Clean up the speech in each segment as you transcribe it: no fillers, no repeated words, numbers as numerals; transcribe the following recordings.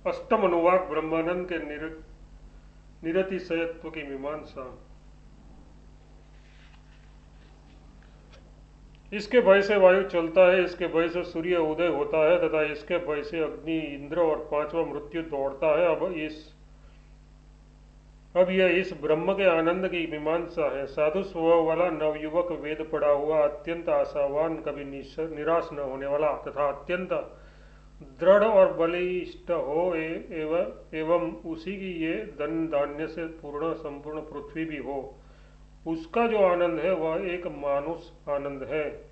अष्टम अनुवाक ब्रह्मानंद के निरतिशयत्व की मीमांसा। इसके भय से वायु चलता है, इसके भय से सूर्य उदय होता है तथा इसके भय से अग्नि, इंद्र और पांचवा मृत्यु दौड़ता है। अब यह इस ब्रह्म के आनंद की मीमांसा है। साधु स्वभाव वाला नवयुवक, वेद पढ़ा हुआ, अत्यंत आशावान, कभी निराश न होने वाला तथा अत्यंत दृढ़ और बलिष्ठ हो एवं उसी की ये धन धान्य से पूर्ण संपूर्ण पृथ्वी भी हो, उसका जो आनंद है वह एक मानुष आनंद है।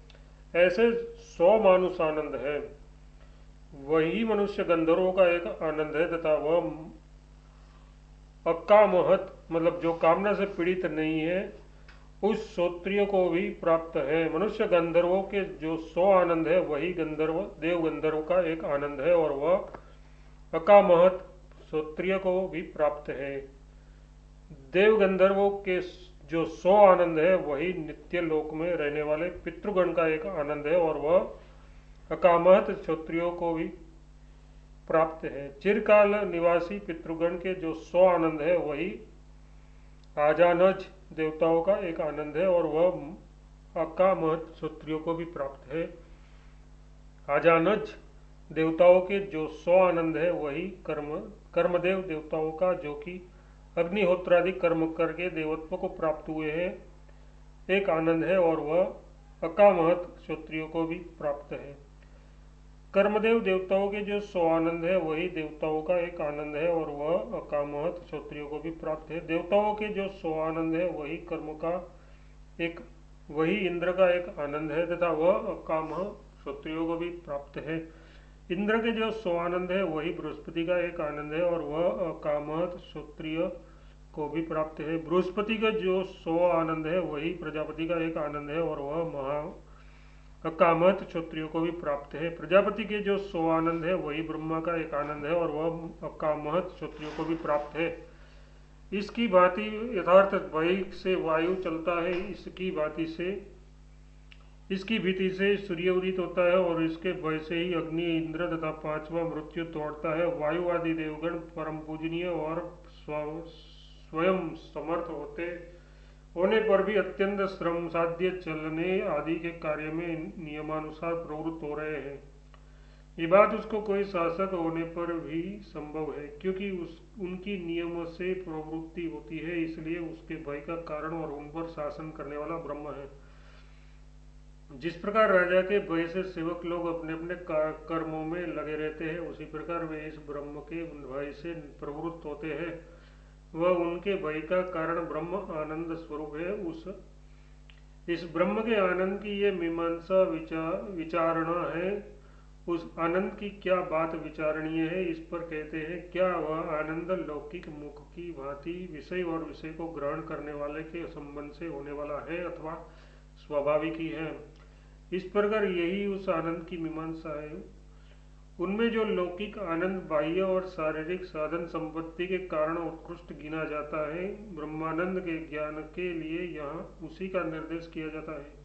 ऐसे 100 मानुष आनंद है। वही मनुष्य गंधर्वों का एक आनंद है तथा वह अकामहत मतलब जो कामना से पीड़ित नहीं है, उस श्रोत्रिय को भी प्राप्त है। मनुष्य गंधर्वों के जो 100 आनंद है वही देव गंधर्व का एक आनंद है और वह अकामहत श्रोत्रिय को भी प्राप्त है। देव गंधर्वों के जो 100 आनंद है वही नित्य लोक में रहने वाले पितृगण का एक आनंद है और वह अकामहत क्षत्रियों को भी प्राप्त है। चिरकाल निवासी पितृगण के जो 100 आनंद है वही आजानज देवताओं का एक आनंद है और वह अकामहत क्षत्रियों को भी प्राप्त है। आजानज देवताओं के जो 100 आनंद है वही कर्मदेव देवताओं का, जो कि अग्निहोत्रादि कर्म करके देवत्व को प्राप्त हुए हैं, एक आनंद है और वह अकामहत क्षत्रियों को भी प्राप्त है। कर्मदेव देवताओं के जो 100 आनंद है वही देवताओं का एक आनंद है और वह अकामहत क्षत्रियों को भी प्राप्त है। देवताओं के जो 100 आनंद है वही कर्म का एक, वही इंद्र का एक आनंद है तथा वह अकामह क्षत्रियों को भी प्राप्त है। इंद्र के जो 100 आनंद है वही बृहस्पति का एक आनंद है और वह अकामहत क्षत्रिय को भी प्राप्त है। बृहस्पति का जो 100 आनंद है वही प्रजापति का एक आनंद है और वह अकामहत क्षत्रियों को भी प्राप्त है। प्रजापति के जो 100 आनंद है वही ब्रह्मा का एक आनंद है और वह अकामहत क्षत्रियों को भी प्राप्त है। इसकी भांति यथार्थ भय से वायु चलता है, इसकी भीति से सूर्य उदित होता है और इसके भय से ही अग्नि, इंद्र तथा पांचवा मृत्यु तोड़ता है। वायु आदि देवगण परम पूजनीय और स्वयं समर्थ होने पर भी अत्यंत श्रम साध्य चलने आदि के कार्य में नियमानुसार प्रवृत्त हो रहे हैं। ये बात उसको कोई शासक होने पर भी संभव है, क्योंकि उनकी नियम से प्रवृत्ति होती है, इसलिए उसके भय का कारण और उन पर शासन करने वाला ब्रह्म है। जिस प्रकार राजा के भय से सेवक लोग अपने अपने कर्मों में लगे रहते हैं, उसी प्रकार वे इस ब्रह्म के भय से प्रवृत्त होते हैं। वह उनके भय का कारण ब्रह्म आनंद स्वरूप है। इस ब्रह्म के आनंद की ये मीमांसा विचारणा है। उस आनंद की क्या बात विचारणीय है, इस पर कहते हैं, क्या वह आनंद लौकिक मुख की भांति विषय और विषय को ग्रहण करने वाले के संबंध से होने वाला है अथवा स्वाभाविक ही है। इस प्रकार यही उस आनंद की मीमांसा है। उनमें जो लौकिक आनंद बाह्य और शारीरिक साधन संपत्ति के कारण उत्कृष्ट गिना जाता है, ब्रह्मानंद के ज्ञान के लिए यहाँ उसी का निर्देश किया जाता है।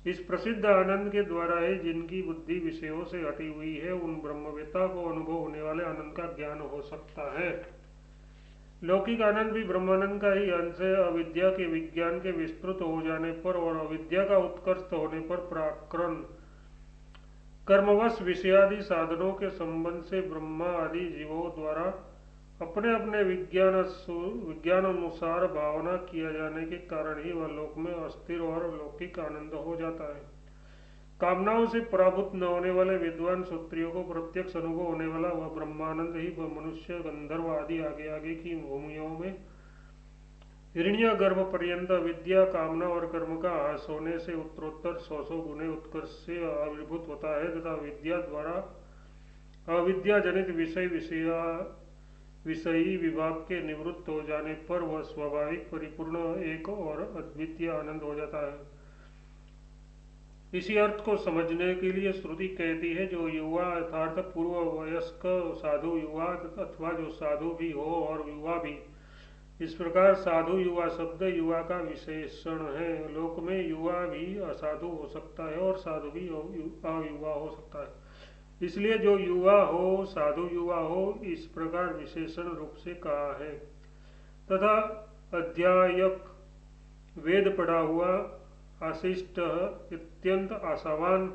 इस प्रसिद्ध आनंद के द्वारा है जिनकी बुद्धि विषयों से हटी हुई है, उन ब्रह्मवेत्ता को अनुभव होने वाले आनंद का ज्ञान हो सकता है। लौकिक आनंद भी ब्रह्मानंद का ही अंश है। अविद्या के विज्ञान के विस्तृत हो जाने पर और अविद्या का उत्कर्ष होने पर प्राकृण कर्मवश विषयादि साधनों के संबंध से ब्रह्मा आदि जीवों द्वारा अपने अपने विज्ञान अनुसार भावना किया जाने के कारण ही वह लोक में अस्थिर और लौकिक आनंद हो जाता है। कामनाओं से पराभूत न होने वाले विद्वान क्षत्रियों को प्रत्यक्ष अनुभव होने वाला वह ब्रह्मानंद ही वह मनुष्य, गंधर्व आदि आगे आगे की भूमियों में हिरण्य गर्भ पर्यंत विद्या, कामना और कर्म का हास होने से उत्तरोत्तर 100 गुने उत्कर्ष से आविर्भूत होता है तथा विद्या द्वारा अविद्या जनित विषयी विभाग के निवृत्त हो जाने पर वह स्वाभाविक परिपूर्ण एक और अद्वितीय आनंद हो जाता है। इसी अर्थ को समझने के लिए श्रुति कहती है, जो युवा अर्थात पूर्व वयस्क साधु युवा अथवा जो साधु भी हो और युवा भी। इस प्रकार साधु युवा शब्द युवा का विशेषण है। लोक में युवा भी असाधु हो सकता है और साधु भी अयुवा हो सकता है। इसलिए जो युवा हो, साधु युवा हो, इस प्रकार विशेषण रूप से कहा है। तथा अध्यायक वेद पढ़ा हुआ, आशिष्ट, अत्यंत आशावान,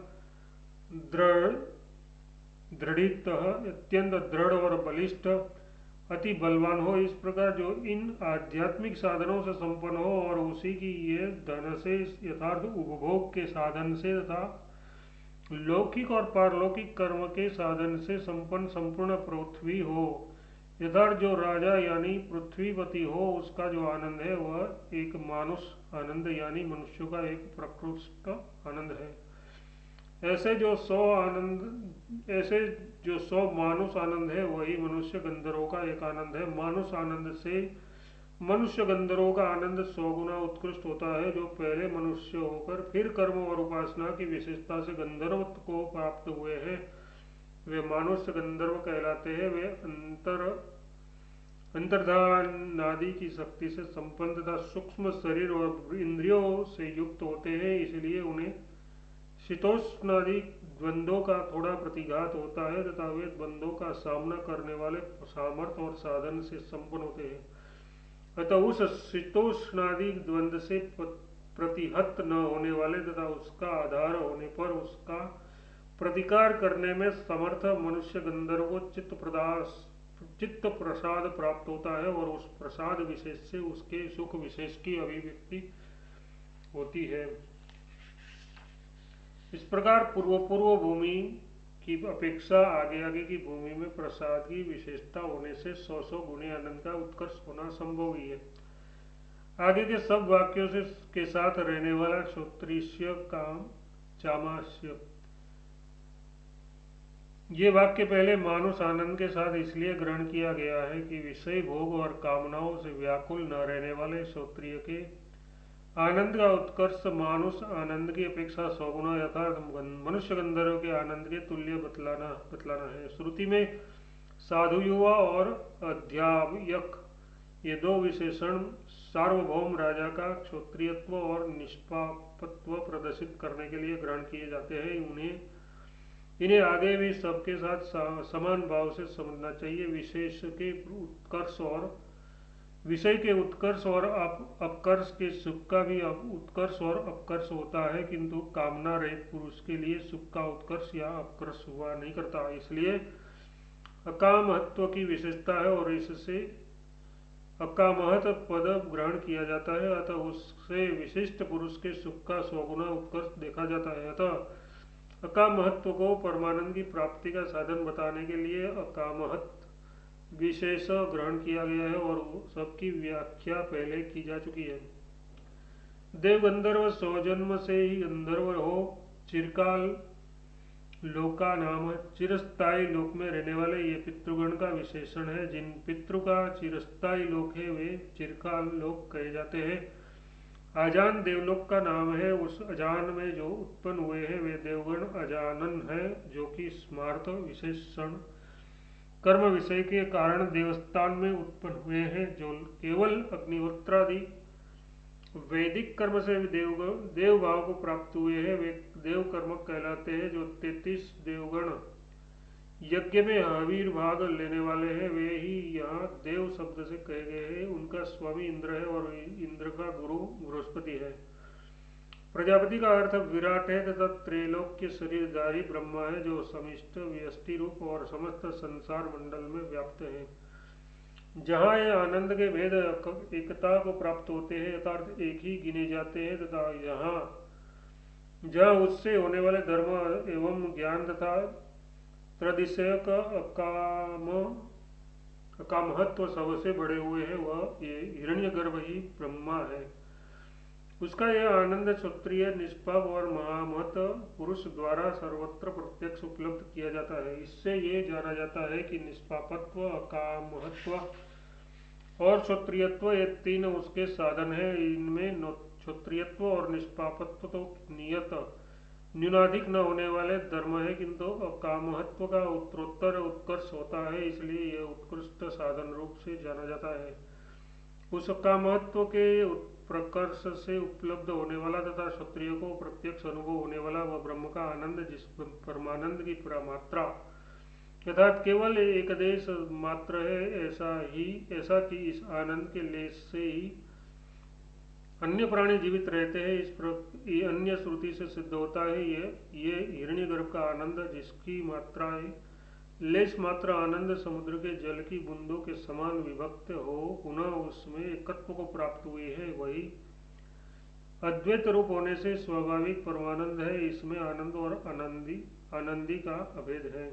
दृढ़ दृढ़ित, अत्यंत दृढ़ और बलिष्ठ, अति बलवान हो, इस प्रकार जो इन आध्यात्मिक साधनों से संपन्न हो और उसी की ये धन से यथार्थ उपभोग के साधन से तथा लौकिक और पारलौकिक कर्म के साधन से संपन्न संपूर्ण पृथ्वी हो, यथार्थ जो राजा यानी पृथ्वीपति हो, उसका जो आनंद है वह एक मानुष आनंद यानी मनुष्यों का एक प्रकृष्ट आनंद है। ऐसे जो 100 मानुष आनंद है वही मनुष्य गंधर्वों का एक आनंद है। मानुष आनंद से मनुष्य गंधर्वों का आनंद 100 गुना उत्कृष्ट होता है, जो पहले मनुष्य होकर फिर कर्म और उपासना की विशेषता से गंधर्वत्व को प्राप्त हुए हैं, वे मानुष्य गंधर्व कहलाते हैं। वे अंतर्धान आदि की शक्ति से संपन्न तथा सूक्ष्म शरीर और इंद्रियों से युक्त होते हैं, इसलिए उन्हें शीतोष्णादि द्वंद्वों का थोड़ा प्रतिघात होता है तथा वे द्वंद्वों का सामना करने वाले सामर्थ्य और साधन से संपन्न होते हैं। अतः उस शीतोष्णादि द्वंद्व से प्रतिहत न होने वाले तथा उसका आधार होने पर उसका प्रतिकार करने में समर्थ मनुष्य गंधर्व को चित्त प्रसाद प्राप्त होता है और उस प्रसाद विशेष से उसके सुख विशेष की अभिव्यक्ति होती है। इस प्रकार पूर्व भूमि की अपेक्षा आगे की भूमि में प्रसाद की विशेषता होने से 100 गुणे आनंद का उत्कर्ष होना संभव ही है। आगे के सब वाक्यों से के साथ रहने वाला श्रोत्रिष्य काम चामास्य, ये वाक्य पहले मानुष आनंद के साथ इसलिए ग्रहण किया गया है कि विषय भोग और कामनाओं से व्याकुल न रहने वाले श्रोत्रिय के आनंद का उत्कर्ष मानुष आनंद की अपेक्षा 100 गुना यथार्थ मनुष्य गंधर्व के आनंद के तुल्य बतलाना है। श्रुति में साधु युवा और अध्यायक ये दो विशेषण सार्वभौम राजा का क्षत्रियत्व और निष्पापत्व प्रदर्शित करने के लिए ग्रहण किए जाते हैं। इन्हें आगे भी सबके साथ समान भाव से समझना चाहिए। विषय के उत्कर्ष और अपकर्ष के सुख का भी उत्कर्ष और अपकर्ष होता है, किंतु कामना रहित पुरुष के लिए सुख का उत्कर्ष या अपकर्ष हुआ नहीं करता। इसलिए अकामहत्व की विशेषता है और इससे अकामहत पद ग्रहण किया जाता है, अतः उससे विशिष्ट पुरुष के सुख का 100 गुना उत्कर्ष देखा जाता है। अतः अकामहत्व को परमानंद की प्राप्ति का साधन बताने के लिए अकामहत विशेष ग्रहण किया गया है और सबकी व्याख्या पहले की जा चुकी है। देव गंधर्व स्वजन्म से ही गंधर्व हो, चिरकाल लोका नाम चिरस्थायी लोक में रहने वाले ये पितृगण का विशेषण है। जिन पितृ का चिरस्थायी लोक है वे चिरकाल लोक कहे जाते हैं। आजान देवलोक का नाम है। उस अजान में जो उत्पन्न हुए हैं वे देवगण अजानन है, जो कि स्मार्थ विशेषण कर्म विषय के कारण देवस्थान में उत्पन्न हुए हैं। जो केवल अग्निहोत्रादि वैदिक कर्म से देव भाव को प्राप्त हुए हैं वे देव कर्म कहलाते हैं। जो 33 देवगण यज्ञ में आविर्भाग लेने वाले हैं वे ही यहाँ देव शब्द से कहे गए हैं। उनका स्वामी इंद्र है और इंद्र का गुरु बृहस्पति है। प्रजापति का अर्थ विराट है तथा त्रैलोक्य शरीरधारी ब्रह्मा है, जो समिष्ट व्यष्टि रूप और समस्त संसार मंडल में व्याप्त है। जहाँ ये आनंद के भेद एकता को प्राप्त होते हैं अर्थात एक ही गिने जाते हैं, तथा जहाँ उससे होने वाले धर्म एवं ज्ञान तथा त्रदिशयक अकामहत्व सबसे बड़े हुए हैं, वह ये हिरण्यगर्भ ही ब्रह्मा है। उसका यह आनंद क्षत्रिय निष्पाप और महामहत पुरुष द्वारा सर्वत्र प्रत्यक्ष उपलब्ध किया जाता है। इससे ये जाना जाता है कि निष्पापत्व, अकामहत्व और क्षत्रियत्व ये तीन उसके साधन हैं। इनमें क्षत्रियत्व और निष्पापत्व तो नियत न्यूनाधिक न होने वाले धर्म है, किंतु अकामहत्व का उत्तरोत्तर उत्कर्ष होता है, इसलिए यह उत्कृष्ट साधन रूप से जाना जाता है। उस कामहत्व के प्रकर्ष से उपलब्ध होने वाला तथा क्षत्रिय को प्रत्यक्ष अनुभव होने वाला वह ब्रह्म का आनंद, जिस परमानंद की मात्रा अर्थात केवल एकदेश मात्र है, ऐसा कि इस आनंद के लेस से ही अन्य प्राणी जीवित रहते हैं, ये अन्य श्रुति से सिद्ध होता है। ये हिरण्यगर्भ का आनंद, जिसकी मात्राएं लेश मात्र आनंद समुद्र के जल की बूंदों के समान विभक्त हो पुनः उसमें एकत्व को प्राप्त हुई है, वही अद्वैत रूप होने से स्वाभाविक परमानंद है। इसमें आनंद और आनंदी का अभेद है।